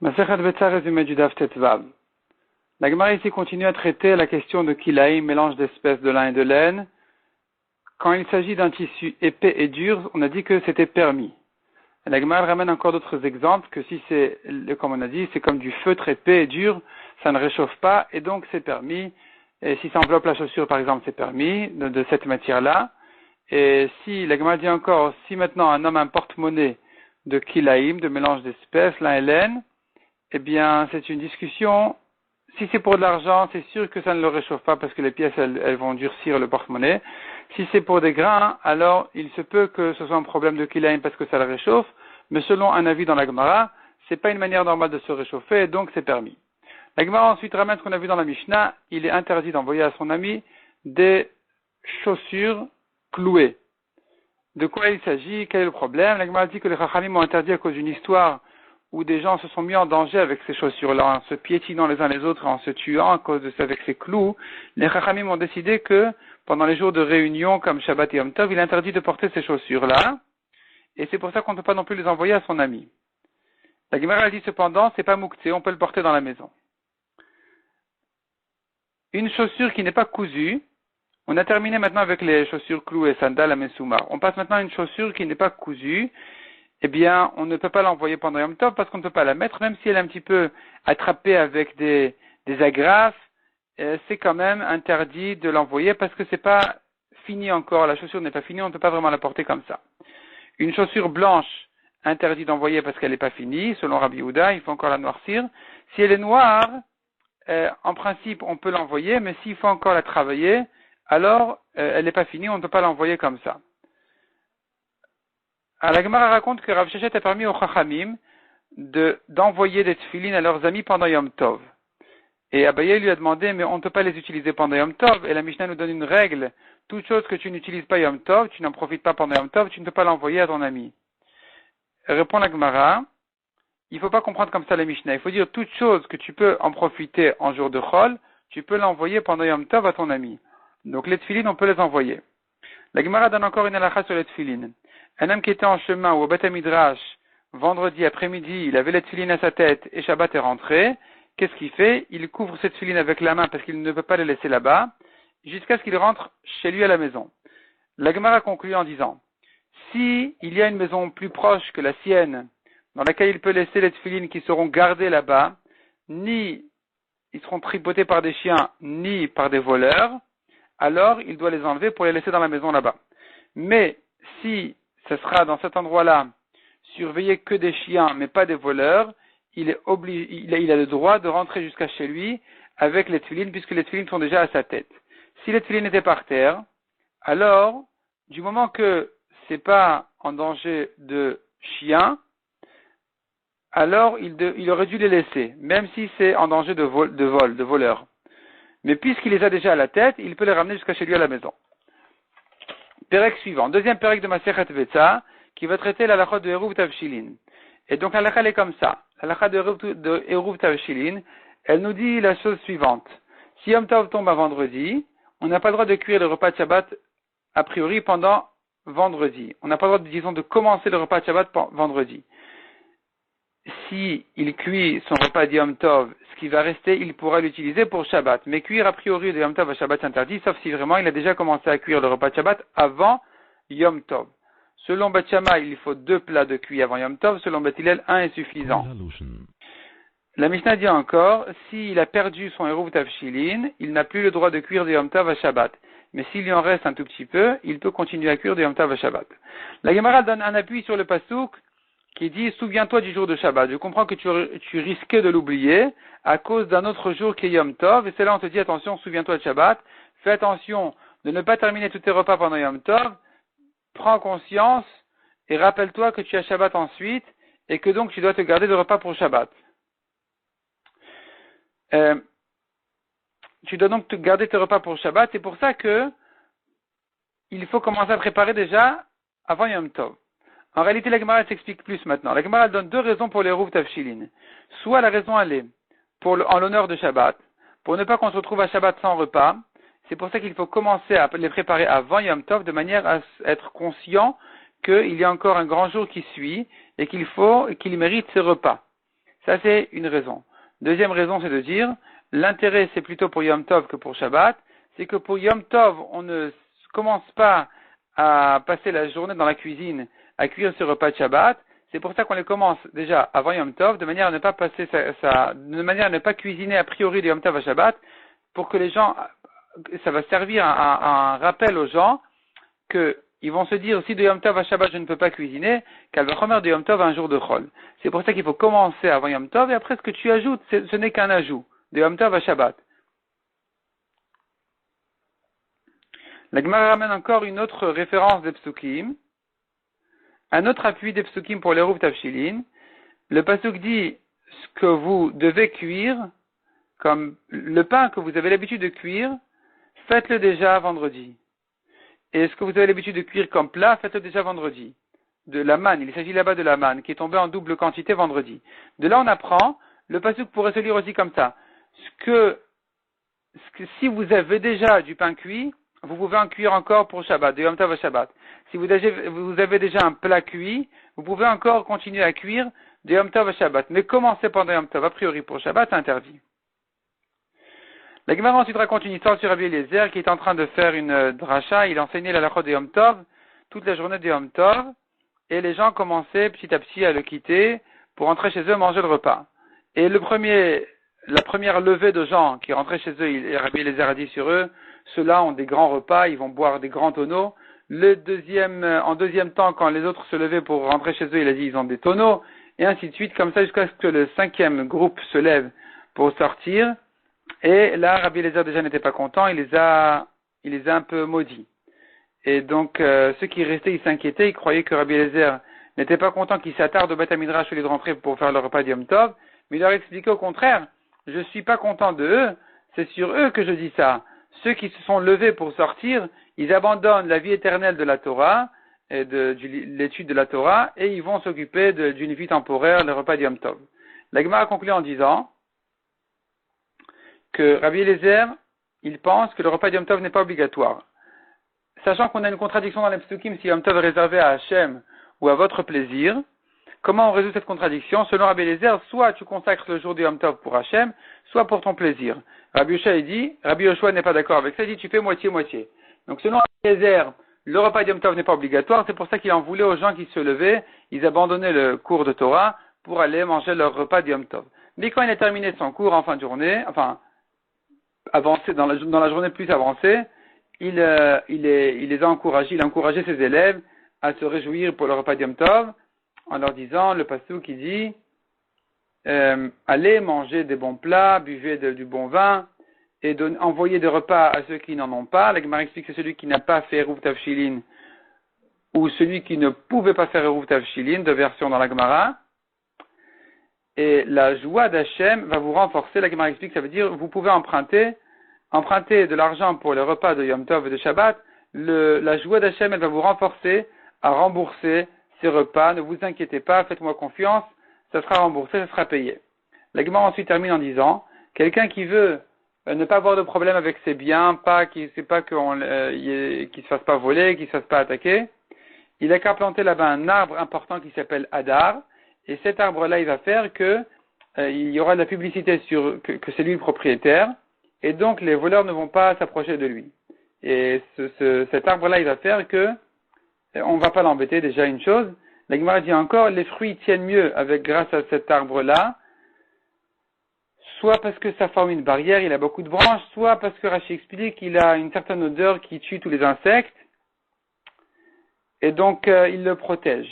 Masechet Betsa, résumé du Daf Tetvav. La Gemara ici continue à traiter la question de Kilaïm, mélange d'espèces de lin et de laine. Quand il s'agit d'un tissu épais et dur, on a dit que c'était permis. Et la Gemara ramène encore d'autres exemples, que si c'est, comme on a dit, c'est comme du feutre épais et dur, ça ne réchauffe pas, et donc c'est permis. Et si ça enveloppe la chaussure, par exemple, c'est permis, de cette matière-là. Et si, la Gemara dit encore, si maintenant un homme a un porte-monnaie de Kilaïm, de mélange d'espèces, lin et laine, eh bien, c'est une discussion. Si c'est pour de l'argent, c'est sûr que ça ne le réchauffe pas parce que les pièces, elles vont durcir le porte-monnaie. Si c'est pour des grains, alors il se peut que ce soit un problème de kilaïm parce que ça le réchauffe. Mais selon un avis dans la Gemara, c'est pas une manière normale de se réchauffer, et donc c'est permis. La Gemara ensuite ramène ce qu'on a vu dans la Mishnah. Il est interdit d'envoyer à son ami des chaussures clouées. De quoi il s'agit? Quel est le problème? La Gemara dit que les Chachamim ont interdit à cause d'une histoire où des gens se sont mis en danger avec ces chaussures-là, en se piétinant les uns les autres, en se tuant à cause de ça avec ces clous. Les Chachamim ont décidé que pendant les jours de réunion comme Shabbat et Yom Tov, il est interdit de porter ces chaussures-là, et c'est pour ça qu'on ne peut pas non plus les envoyer à son ami. La Gemara dit cependant, c'est pas mouktsé, on peut le porter dans la maison. Une chaussure qui n'est pas cousue, on a terminé maintenant avec les chaussures clouées, sandales à Messoumar. On passe maintenant à une chaussure qui n'est pas cousue. Eh bien, on ne peut pas l'envoyer pendant Yom Tov parce qu'on ne peut pas la mettre, même si elle est un petit peu attrapée avec des agrafes, c'est quand même interdit de l'envoyer parce que c'est pas fini encore, la chaussure n'est pas finie, on ne peut pas vraiment la porter comme ça. Une chaussure blanche, interdit d'envoyer parce qu'elle n'est pas finie, selon Rabbi Yehuda, il faut encore la noircir. Si elle est noire, en principe, on peut l'envoyer, mais s'il faut encore la travailler, alors elle n'est pas finie, on ne peut pas l'envoyer comme ça. Alors, la Gemara raconte que Rav Shechet a permis aux Chachamim d'envoyer des tefilines à leurs amis pendant Yom Tov. Et Abaye lui a demandé, mais on ne peut pas les utiliser pendant Yom Tov. Et la Mishnah nous donne une règle. Toute chose que tu n'utilises pas Yom Tov, tu n'en profites pas pendant Yom Tov, tu ne peux pas l'envoyer à ton ami. Répond la Gemara, il ne faut pas comprendre comme ça la Mishnah. Il faut dire toute chose que tu peux en profiter en jour de Chol, tu peux l'envoyer pendant Yom Tov à ton ami. Donc les tefilines, on peut les envoyer. La Gemara donne encore une halakha sur les tefilines. Un homme qui était en chemin ou au Beth Midrash, vendredi après-midi, il avait les tefilines à sa tête et Shabbat est rentré. Qu'est-ce qu'il fait? Il couvre cette tefilines avec la main parce qu'il ne peut pas les laisser là-bas, jusqu'à ce qu'il rentre chez lui à la maison. La Gemara conclut en disant, si il y a une maison plus proche que la sienne, dans laquelle il peut laisser les tefilines qui seront gardées là-bas, ni ils seront tripotés par des chiens, ni par des voleurs, alors il doit les enlever pour les laisser dans la maison là-bas. Mais si ce sera dans cet endroit-là, surveiller que des chiens, mais pas des voleurs, il a le droit de rentrer jusqu'à chez lui avec les tefilines, puisque les tefilines sont déjà à sa tête. Si les tefilines étaient par terre, alors, du moment que c'est pas en danger de chien, alors il aurait dû les laisser, même si c'est en danger de voleur. Mais puisqu'il les a déjà à la tête, il peut les ramener jusqu'à chez lui à la maison. Pérec suivant, deuxième pérec de Masechet Betsa, qui va traiter la halakha de Eruv Tavshilin. Et donc la halakha elle est comme ça. La halakha de Eruv Tavshilin, elle nous dit la chose suivante. Si Yom Tov tombe à vendredi, on n'a pas le droit de cuire le repas de Shabbat a priori pendant vendredi. On n'a pas le droit, disons, de commencer le repas de Shabbat vendredi. Si il cuit son repas de Yom Tov, ce qui va rester, il pourra l'utiliser pour Shabbat. Mais cuire a priori de Yom Tov à Shabbat c'est interdit, sauf si vraiment il a déjà commencé à cuire le repas de Shabbat avant Yom Tov. Selon Beth Shammai, il faut 2 plats de cuit avant Yom Tov. Selon Beth Hillel, 1 est suffisant. La Mishnah dit encore, s'il a perdu son Eruv Tavshilin, il n'a plus le droit de cuire de Yom Tov à Shabbat. Mais s'il lui en reste un tout petit peu, il peut continuer à cuire de Yom Tov à Shabbat. La Gemara donne un appui sur le pasuk qui dit « Souviens-toi du jour de Shabbat ». Je comprends que tu risquais de l'oublier à cause d'un autre jour qui est Yom Tov. Et c'est là on te dit « Attention, souviens-toi de Shabbat. Fais attention de ne pas terminer tous tes repas pendant Yom Tov. Prends conscience et rappelle-toi que tu as Shabbat ensuite et que donc tu dois te garder de repas pour Shabbat. » Tu dois donc te garder tes repas pour Shabbat. C'est pour ça que il faut commencer à préparer déjà avant Yom Tov. En réalité, la Gemara s'explique plus maintenant. La Gemara donne 2 raisons pour les Eruv Tavshilin. Soit la raison elle est en l'honneur de Shabbat, pour ne pas qu'on se retrouve à Shabbat sans repas. C'est pour ça qu'il faut commencer à les préparer avant Yom Tov, de manière à être conscient qu'il y a encore un grand jour qui suit et qu'il mérite ses repas. Ça, c'est une raison. Deuxième raison, c'est de dire, l'intérêt, c'est plutôt pour Yom Tov que pour Shabbat. C'est que pour Yom Tov, on ne commence pas à passer la journée dans la cuisine à cuire ce repas de Shabbat. C'est pour ça qu'on les commence déjà avant Yom Tov, de manière à ne pas passer de manière à ne pas cuisiner a priori de Yom Tov à Shabbat, pour que les gens, ça va servir à un rappel aux gens que ils vont se dire, si de Yom Tov à Shabbat je ne peux pas cuisiner, qu'elle va remettre de Yom Tov à un jour de Chol. C'est pour ça qu'il faut commencer avant Yom Tov, et après ce que tu ajoutes, ce n'est qu'un ajout, de Yom Tov à Shabbat. La Gemara ramène encore une autre référence des Psukim, un autre appui des Psukim pour les Eruv Tavshilin. Le Pasuk dit, ce que vous devez cuire, comme le pain que vous avez l'habitude de cuire, faites-le déjà vendredi. Et ce que vous avez l'habitude de cuire comme plat, faites-le déjà vendredi. De la manne, il s'agit là-bas de la manne, qui est tombée en double quantité vendredi. De là, on apprend, le pasuk pourrait se lire aussi comme ça. Si vous avez déjà du pain cuit, vous pouvez en cuire encore pour Shabbat, de Yom Tov à Shabbat. Si vous avez déjà un plat cuit, vous pouvez encore continuer à cuire de Yom Tov à Shabbat. Mais commencer pendant Yom Tov, a priori pour Shabbat, c'est interdit. La Gemara ensuite raconte une histoire sur Rabbi Eliezer qui est en train de faire une dracha. Il enseignait la halakha de Yom Tov toute la journée de Yom Tov et les gens commençaient petit à petit à le quitter pour rentrer chez eux manger le repas. Et la première levée de gens qui rentraient chez eux, Rabbi Eliezer a dit sur eux, ceux-là ont des grands repas, ils vont boire des grands tonneaux. En deuxième temps, quand les autres se levaient pour rentrer chez eux, il a dit ils ont des tonneaux, et ainsi de suite, comme ça jusqu'à ce que le cinquième groupe se lève pour sortir. Et là, Rabbi Eliezer déjà n'était pas content, il les a un peu maudits. Et donc, ceux qui restaient, ils s'inquiétaient, ils croyaient que Rabbi Eliezer n'était pas content qu'ils s'attardent au Beth Midrash au lieu de rentrer pour faire le repas de Yom Tov, mais il leur expliquait au contraire, je suis pas content de eux, c'est sur eux que je dis ça. Ceux qui se sont levés pour sortir, ils abandonnent la vie éternelle de la Torah, et de l'étude de la Torah, et ils vont s'occuper d'une vie temporaire, le repas de Yom Tov. La Gemara conclut en disant que Rabbi Eliezer, il pense que le repas de Yom Tov n'est pas obligatoire. Sachant qu'on a une contradiction dans les Psukim, si Yom Tov est réservé à Hachem ou à votre plaisir, comment on résout cette contradiction? Selon Rabbi Eliezer, soit tu consacres le jour de Yom Tov pour Hachem, soit pour ton plaisir. Rabbi Yoshua n'est pas d'accord avec ça, il dit tu fais moitié-moitié. Donc selon Rabbi Eliezer, le repas de Yom Tov n'est pas obligatoire, c'est pour ça qu'il en voulait aux gens qui se levaient, ils abandonnaient le cours de Torah pour aller manger leur repas de Yom Tov. Mais quand il a terminé son cours en fin de journée, avancé dans la journée plus avancée, il les a encouragés, il a encouragé ses élèves à se réjouir pour le repas de Yom Tov en leur disant, le pasuk qui dit allez manger des bons plats, buvez du bon vin et envoyer des repas à ceux qui n'en ont pas. La Gemara explique que c'est celui qui n'a pas fait Eruv Tavshilin ou celui qui ne pouvait pas faire Eruv Tavshilin, deux versions dans la Gemara. Et la joie d'Hachem va vous renforcer. La Gemara explique, ça veut dire, vous pouvez emprunter de l'argent pour les repas de Yom Tov et de Shabbat. La joie d'Hachem, elle va vous renforcer à rembourser ces repas. Ne vous inquiétez pas, faites-moi confiance, ça sera remboursé, ça sera payé. La Gemara ensuite termine en disant, quelqu'un qui veut ne pas avoir de problème avec ses biens, qu'il se fasse pas voler, qu'il se fasse pas attaquer, il a qu'à planter là-bas un arbre important qui s'appelle Hadar. Et cet arbre-là, il va faire que il y aura de la publicité que c'est lui le propriétaire, et donc les voleurs ne vont pas s'approcher de lui. Et cet arbre-là, il va faire que on ne va pas l'embêter, déjà une chose. La Gemara dit encore, les fruits tiennent mieux grâce à cet arbre-là, soit parce que ça forme une barrière, il a beaucoup de branches, soit parce que Rashi explique qu'il a une certaine odeur qui tue tous les insectes, et donc il le protège.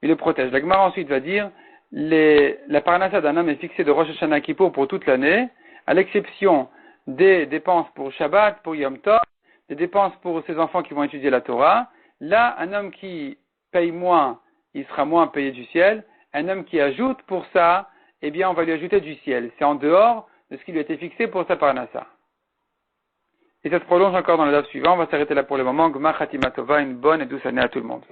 Il le protège. La Gemara ensuite va dire, la parnassa d'un homme est fixée de Rosh Hashanah Kippour pour toute l'année, à l'exception des dépenses pour Shabbat, pour Yom Tov, des dépenses pour ses enfants qui vont étudier la Torah. Là, un homme qui paye moins, il sera moins payé du ciel. Un homme qui ajoute pour ça, eh bien, on va lui ajouter du ciel. C'est en dehors de ce qui lui a été fixé pour sa parnassa. Et ça se prolonge encore dans le daf suivant. On va s'arrêter là pour le moment. Gmar Chatima Tova, une bonne et douce année à tout le monde.